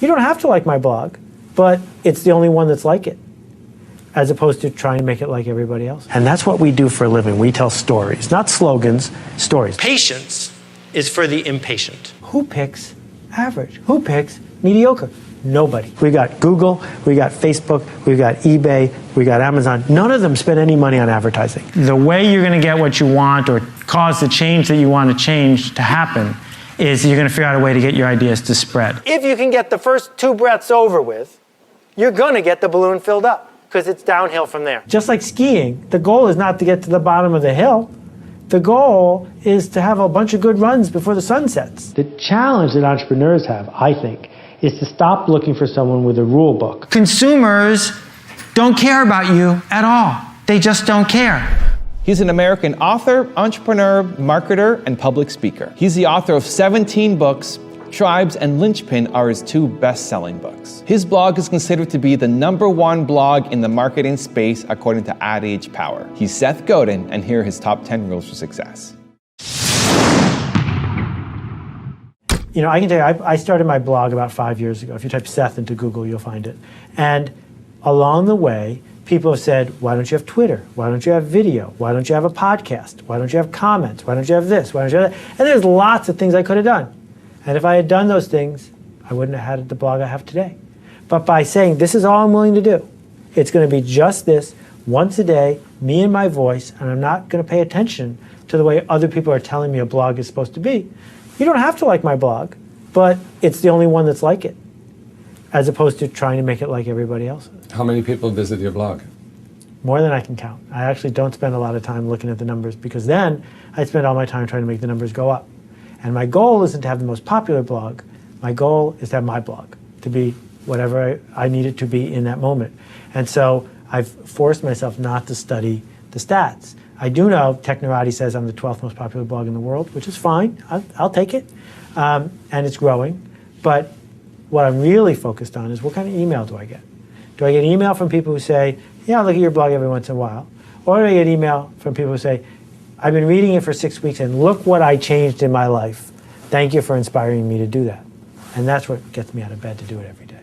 You don't have to like my blog, but it's the only one that's like it, as opposed to trying to make it like everybody else. And that's what we do for a living. We tell stories, not slogans, stories. Patience is for the impatient. Who picks average? Who picks mediocre? Nobody. We got Google, we got Facebook, we got eBay, we got Amazon. None of them spend any money on advertising. The way you're going to get what you want or cause the change that you want to change to happen is you're going to figure out a way to get your ideas to spread. If you can get the first 2 breaths over with, you're going to get the balloon filled up because it's downhill from there. Just like skiing, the goal is not to get to the bottom of the hill. The goal is to have a bunch of good runs before the sun sets. The challenge that entrepreneurs have, I think, is to stop looking for someone with a rule book. Consumers don't care about you at all. They just don't care. He's an American author, entrepreneur, marketer, and public speaker. He's the author of 17 books. Tribes and Linchpin are his 2 best-selling books. His blog is considered to be the #1 blog in the marketing space according to Ad Age Power. He's Seth Godin, and here are his top 10 rules for success. You know, I can tell you, I started my blog about 5 years ago. If you type Seth into Google, you'll find it. And along the way, people have said, why don't you have Twitter? Why don't you have video? Why don't you have a podcast? Why don't you have comments? Why don't you have this? Why don't you have that? And there's lots of things I could have done. And if I had done those things, I wouldn't have had the blog I have today. But by saying, this is all I'm willing to do, it's going to be just this, once a day, me and my voice, and I'm not going to pay attention to the way other people are telling me a blog is supposed to be. You don't have to like my blog, but it's the only one that's like it, as opposed to trying to make it like everybody else's. How many people visit your blog? More than I can count. I actually don't spend a lot of time looking at the numbers because then I spend all my time trying to make the numbers go up. And my goal isn't to have the most popular blog. My goal is to have my blog, to be whatever I need it to be in that moment. And so I've forced myself not to study the stats. I do know Technorati says I'm the 12th most popular blog in the world, which is fine. I'll take it. And it's growing. But what I'm really focused on is what kind of email do I get? Do I get email from people who say, yeah, I'll look at your blog every once in a while? Or do I get email from people who say, I've been reading it for 6 weeks and look what I changed in my life. Thank you for inspiring me to do that. And that's what gets me out of bed to do it every day.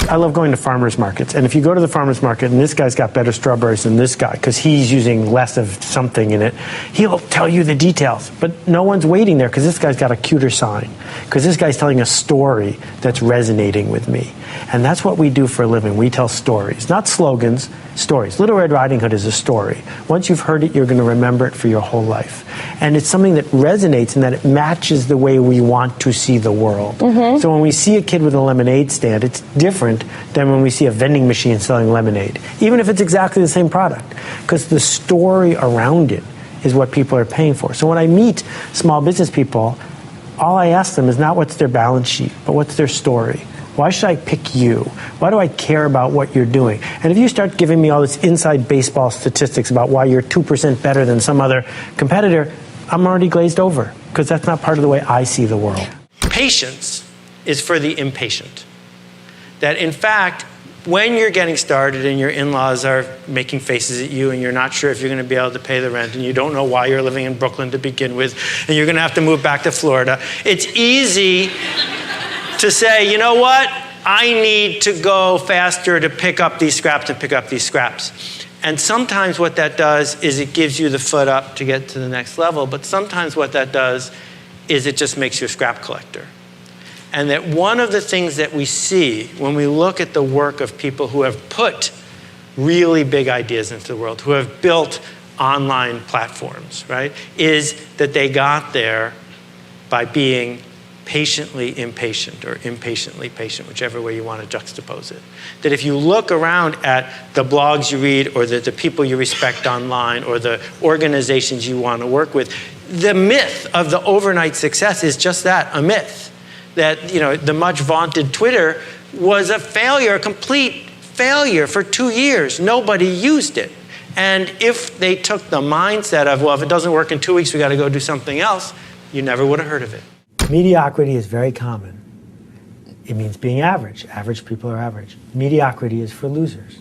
I love going to farmers markets. And if you go to the farmers market and this guy's got better strawberries than this guy because he's using less of something in it, he'll tell you the details. But no one's waiting there because this guy's got a cuter sign. Because this guy's telling a story that's resonating with me. And that's what we do for a living. We tell stories, not slogans, stories. Little Red Riding Hood is a story. Once you've heard it, you're going to remember it for your whole life. And it's something that resonates and that it matches the way we want to see the world. So when we see a kid with a lemonade stand, it's different than when we see a vending machine selling lemonade, even if it's exactly the same product, because the story around it is what people are paying for. So when I meet small business people, all I ask them is not what's their balance sheet, but what's their story. Why should I pick you? Why do I care about what you're doing? And if you start giving me all this inside baseball statistics about why you're 2% better than some other competitor, I'm already glazed over, because that's not part of the way I see the world. Patience is for the impatient. That in fact, when you're getting started and your in-laws are making faces at you and you're not sure if you're going to be able to pay the rent and you don't know why you're living in Brooklyn to begin with and you're going to have to move back to Florida, it's easy to say, you know what? I need to go faster to pick up these scraps and pick up these scraps. And sometimes what that does is it gives you the foot up to get to the next level, but sometimes what that does is it just makes you a scrap collector. And that one of the things that we see when we look at the work of people who have put really big ideas into the world, who have built online platforms, right, is that they got there by being patiently impatient or impatiently patient, whichever way you want to juxtapose it. That if you look around at the blogs you read or the people you respect online or the organizations you want to work with, the myth of the overnight success is just that, a myth. That, you know, the much vaunted Twitter was a failure, a complete failure for 2 years. Nobody used it. And if they took the mindset of, well, if it doesn't work in 2 weeks, we got to go do something else, you never would have heard of it. Mediocrity is very common. It means being average. Average people are average. Mediocrity is for losers.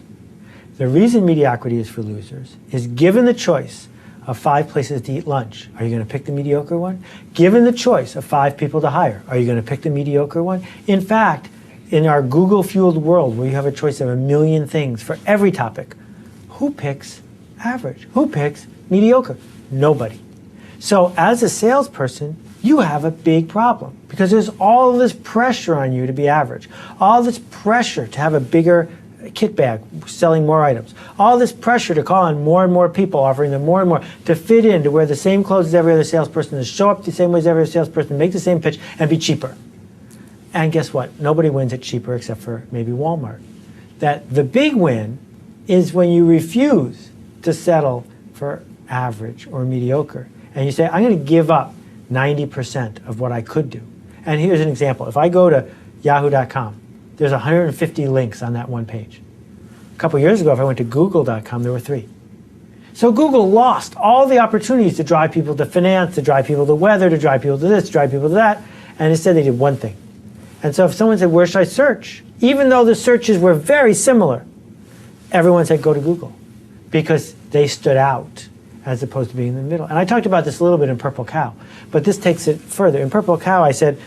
The reason mediocrity is for losers is given the choice of 5 places to eat lunch, are you going to pick the mediocre one? Given the choice of 5 people to hire, are you going to pick the mediocre one? In fact, in our Google-fueled world where you have a choice of a million things for every topic, who picks average? Who picks mediocre? Nobody. So as a salesperson, you have a big problem because there's all this pressure on you to be average, all this pressure to have a bigger kit bag, selling more items, all this pressure to call on more and more people, offering them more and more, to fit in, to wear the same clothes as every other salesperson, to show up the same way as every other salesperson, make the same pitch, and be cheaper. And guess what? Nobody wins at cheaper except for maybe Walmart. That the big win is when you refuse to settle for average or mediocre. And you say, I'm going to give up 90% of what I could do. And here's an example. If I go to yahoo.com, there's 150 links on that one page. A couple years ago, if I went to google.com, there were 3. So Google lost all the opportunities to drive people to finance, to drive people to weather, to drive people to this, to drive people to that, and instead they did one thing. And so if someone said, where should I search? Even though the searches were very similar, everyone said, go to Google, because they stood out as opposed to being in the middle. And I talked about this a little bit in Purple Cow, but this takes it further. In Purple Cow, I said,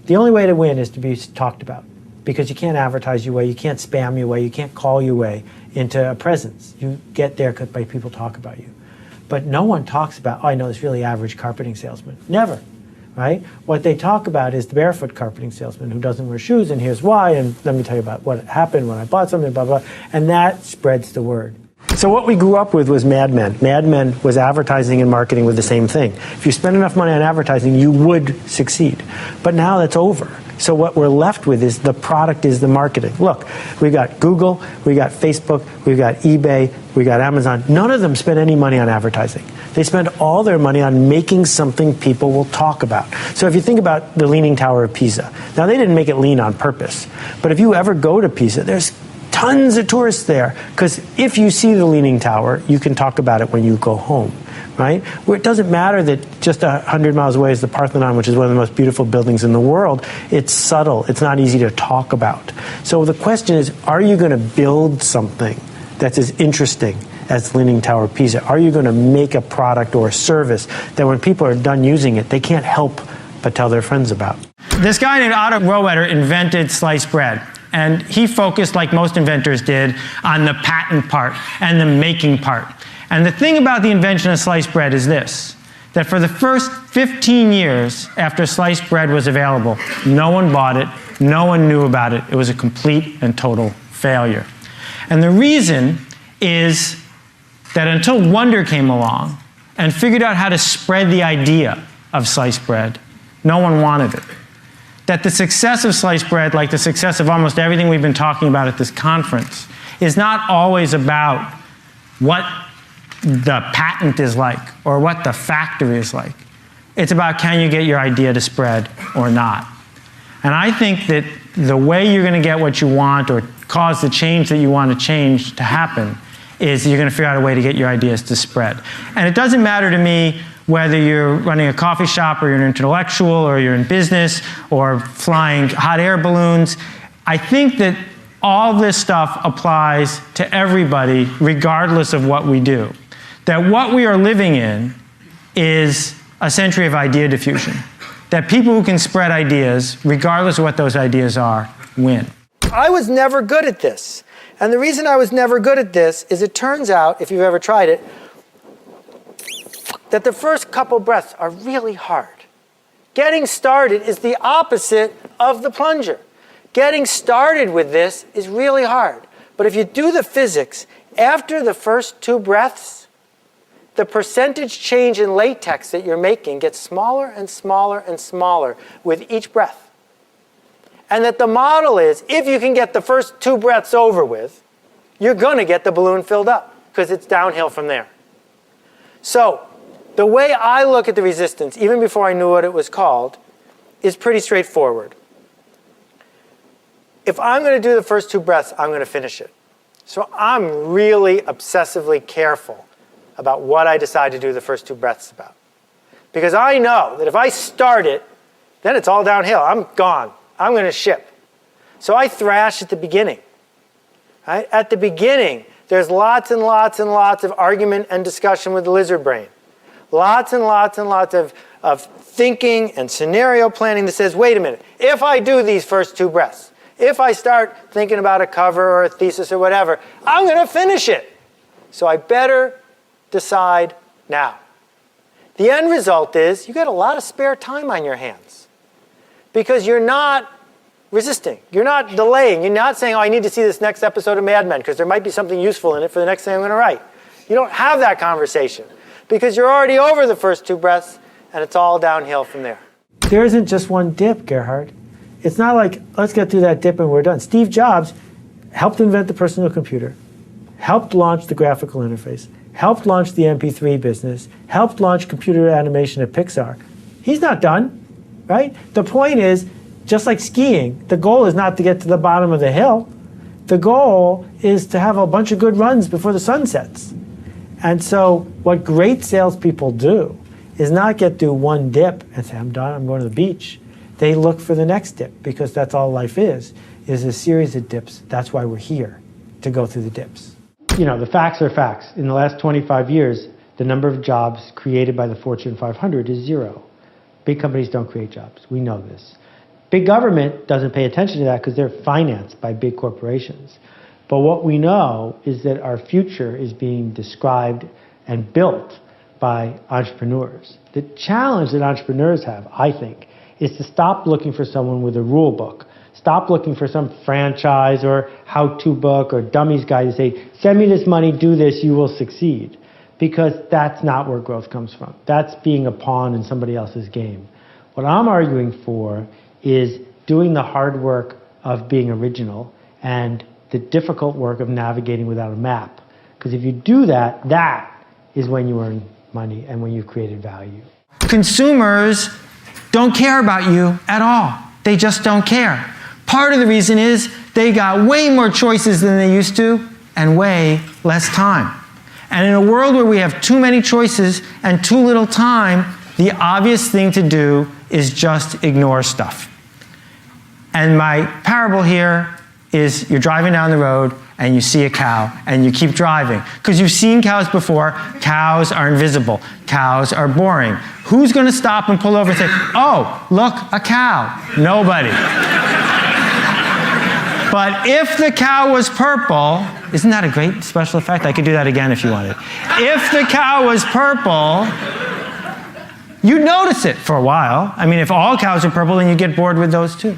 the only way to win is to be talked about, because you can't advertise your way, you can't spam your way, you can't call your way into a presence. You get there by people talk about you. But no one talks about, oh, I know this really average carpeting salesman. Never, right? What they talk about is the barefoot carpeting salesman who doesn't wear shoes, and here's why, and let me tell you about what happened when I bought something, blah, blah, and that spreads the word. So what we grew up with was Mad Men. Mad Men was advertising and marketing with the same thing. If you spend enough money on advertising, you would succeed. But now that's over. So what we're left with is the product is the marketing. Look, we got Google, we got Facebook, we got eBay, we got Amazon. None of them spend any money on advertising. They spend all their money on making something people will talk about. So if you think about the Leaning Tower of Pisa, now they didn't make it lean on purpose, but if you ever go to Pisa, there's tons of tourists there, because if you see the Leaning Tower, you can talk about it when you go home, right? Where it doesn't matter that just 100 miles away is the Parthenon, which is one of the most beautiful buildings in the world. It's subtle. It's not easy to talk about. So the question is, are you going to build something that's as interesting as the Leaning Tower of Pisa? Are you going to make a product or a service that when people are done using it, they can't help but tell their friends about? This guy named Otto Rohwedder invented sliced bread. And he focused, like most inventors did, on the patent part and the making part. And the thing about the invention of sliced bread is this, that for the first 15 years after sliced bread was available, no one bought it, no one knew about it. It was a complete and total failure. And the reason is that until Wonder came along and figured out how to spread the idea of sliced bread, no one wanted it. That the success of sliced bread, like the success of almost everything we've been talking about at this conference, is not always about what the patent is like or what the factory is like. It's about, can you get your idea to spread or not? And I think that the way you're going to get what you want or cause the change that you want to change to happen is you're going to figure out a way to get your ideas to spread. And it doesn't matter to me whether you're running a coffee shop or you're an intellectual or you're in business or flying hot air balloons. I think that all this stuff applies to everybody regardless of what we do. That what we are living in is a century of idea diffusion. That people who can spread ideas, regardless of what those ideas are, win. I was never good at this. And the reason I was never good at this is it turns out, if you've ever tried it, that the first couple breaths are really hard. Getting started is the opposite of the plunger. Getting started with this is really hard. But if you do the physics, after the first 2 breaths, the percentage change in latex that you're making gets smaller and smaller and smaller with each breath. And that the model is, if you can get the first 2 breaths over with, you're going to get the balloon filled up, because it's downhill from there. So the way I look at the resistance, even before I knew what it was called, is pretty straightforward. If I'm going to do the first 2 breaths, I'm going to finish it. So I'm really obsessively careful about what I decide to do the first 2 breaths about. Because I know that if I start it, then it's all downhill. I'm gone. I'm going to ship. So I thrash at the beginning. Right? At the beginning, there's lots and lots and lots of argument and discussion with the lizard brain. Lots and lots and lots of thinking and scenario planning that says, wait a minute, if I do these first 2 breaths, If I start thinking about a cover or a thesis or whatever, I'm going to finish it. So I better decide now. The end result is you get a lot of spare time on your hands because you're not resisting. You're not delaying. You're not saying, oh, I need to see this next episode of Mad Men because there might be something useful in it for the next thing I'm going to write. You don't have that conversation because you're already over the first 2 breaths and it's all downhill from there. There isn't just one dip, Gerhard. It's not like, let's get through that dip and we're done. Steve Jobs helped invent the personal computer, helped launch the graphical interface, helped launch the MP3 business, helped launch computer animation at Pixar. He's not done, right? The point is, just like skiing, the goal is not to get to the bottom of the hill. The goal is to have a bunch of good runs before the sun sets. And so what great salespeople do is not get through one dip and say, I'm done, I'm going to the beach. They look for the next dip because that's all life is a series of dips. That's why we're here, to go through the dips. You know, the facts are facts. In the last 25 years, the number of jobs created by the Fortune 500 is 0. Big companies don't create jobs. We know this. Big government doesn't pay attention to that because they're financed by big corporations. But what we know is that our future is being described and built by entrepreneurs. The challenge that entrepreneurs have, I think, is to stop looking for someone with a rule book. Stop looking for some franchise or how-to book or dummy's guide to say, send me this money, do this, you will succeed. Because that's not where growth comes from. That's being a pawn in somebody else's game. What I'm arguing for is doing the hard work of being original and the difficult work of navigating without a map. Because if you do that, that is when you earn money and when you've created value. Consumers don't care about you at all. They just don't care. Part of the reason is they got way more choices than they used to and way less time. And in a world where we have too many choices and too little time, the obvious thing to do is just ignore stuff. And my parable here is you're driving down the road and you see a cow and you keep driving. Because you've seen cows before. Cows are invisible. Cows are boring. Who's going to stop and pull over and say, oh, look, a cow? Nobody. But if the cow was purple, isn't that a great special effect? I could do that again if you wanted. If the cow was purple, you'd notice it for a while. I mean, if all cows are purple, then you get bored with those too.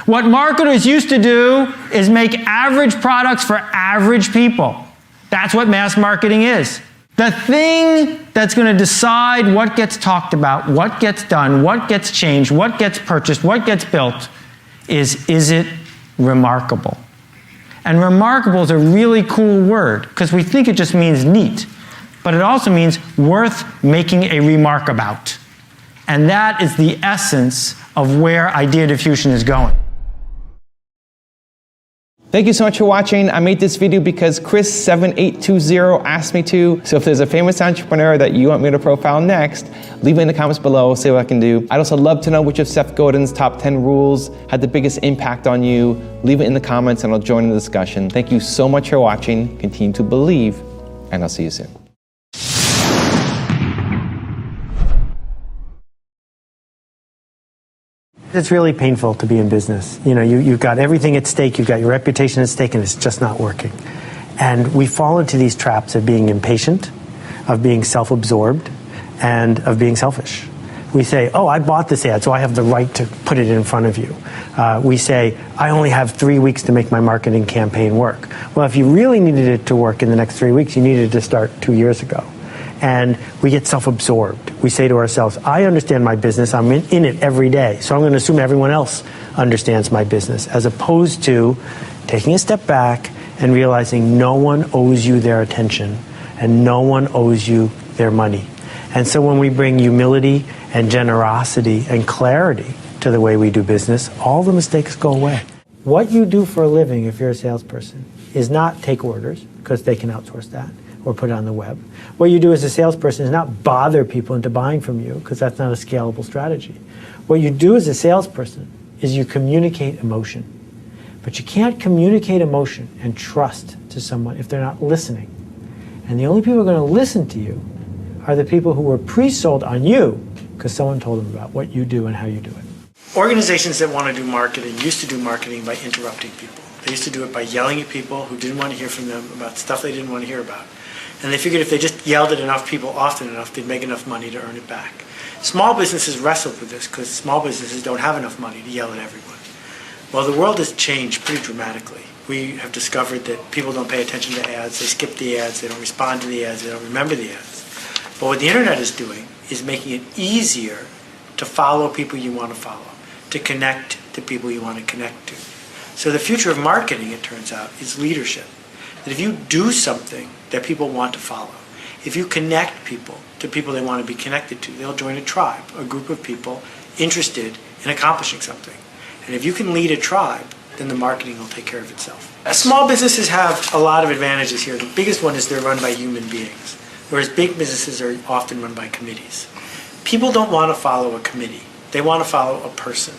What marketers used to do is make average products for average people. That's what mass marketing is. The thing that's going to decide what gets talked about, what gets done, what gets changed, what gets purchased, what gets built is it remarkable? And remarkable is a really cool word because we think it just means neat, but it also means worth making a remark about. And that is the essence of where idea diffusion is going. Thank you so much for watching. I made this video because Chris7820 asked me to. So if there's a famous entrepreneur that you want me to profile next, leave it in the comments below, see what I can do. I'd also love to know which of Seth Godin's top 10 rules had the biggest impact on you. Leave it in the comments and I'll join in the discussion. Thank you so much for watching. Continue to believe, and I'll see you soon. It's really painful to be in business. You know, you've got everything at stake, you've got your reputation at stake, and it's just not working. And we fall into these traps of being impatient, of being self-absorbed, and of being selfish. We say, oh, I bought this ad, so I have the right to put it in front of you. We say, I only have 3 weeks to make my marketing campaign work. Well, if you really needed it to work in the next 3 weeks, you needed to start 2 years ago. And we get self-absorbed. We say to ourselves, I understand my business, I'm in it every day, so I'm going to assume everyone else understands my business, as opposed to taking a step back and realizing no one owes you their attention and no one owes you their money. And so when we bring humility and generosity and clarity to the way we do business, all the mistakes go away. What you do for a living if you're a salesperson is not take orders, because they can outsource that, or put it on the web. What you do as a salesperson is not bother people into buying from you, because that's not a scalable strategy. What you do as a salesperson is you communicate emotion. But you can't communicate emotion and trust to someone if they're not listening. And the only people who are going to listen to you are the people who were pre-sold on you because someone told them about what you do and how you do it. Organizations that want to do marketing used to do marketing by interrupting people. They used to do it by yelling at people who didn't want to hear from them about stuff they didn't want to hear about. And they figured if they just yelled at enough people often enough, they'd make enough money to earn it back. Small businesses wrestled with this because small businesses don't have enough money to yell at everyone. Well, the world has changed pretty dramatically. We have discovered that people don't pay attention to ads, they skip the ads, they don't respond to the ads, they don't remember the ads. But what the internet is doing is making it easier to follow people you want to follow, to connect to people you want to connect to. So the future of marketing, it turns out, is leadership. That if you do something that people want to follow, if you connect people to people they want to be connected to, they'll join a tribe, a group of people interested in accomplishing something. And if you can lead a tribe, then the marketing will take care of itself. Small businesses have a lot of advantages here. The biggest one is they're run by human beings, whereas big businesses are often run by committees. People don't want to follow a committee. They want to follow a person.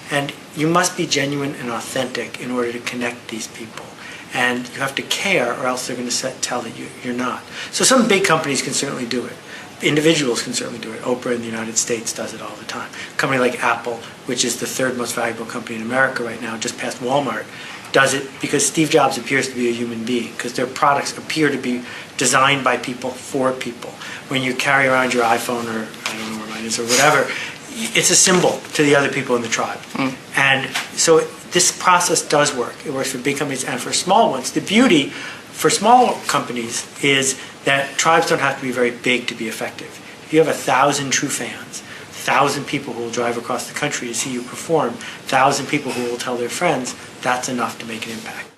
And you must be genuine and authentic in order to connect these people. And you have to care, or else they're going to tell that you're not. So some big companies can certainly do it. Individuals can certainly do it. Oprah in the United States does it all the time. A company like Apple, which is the third most valuable company in America right now, just past Walmart, does it because Steve Jobs appears to be a human being, because their products appear to be designed by people for people. When you carry around your iPhone, or I don't know where mine is, or whatever, it's a symbol to the other people in the tribe. And so this process does work. It works for big companies and for small ones. The beauty for small companies is that tribes don't have to be very big to be effective. If you have 1,000 true fans, 1,000 people who will drive across the country to see you perform, 1,000 people who will tell their friends, that's enough to make an impact.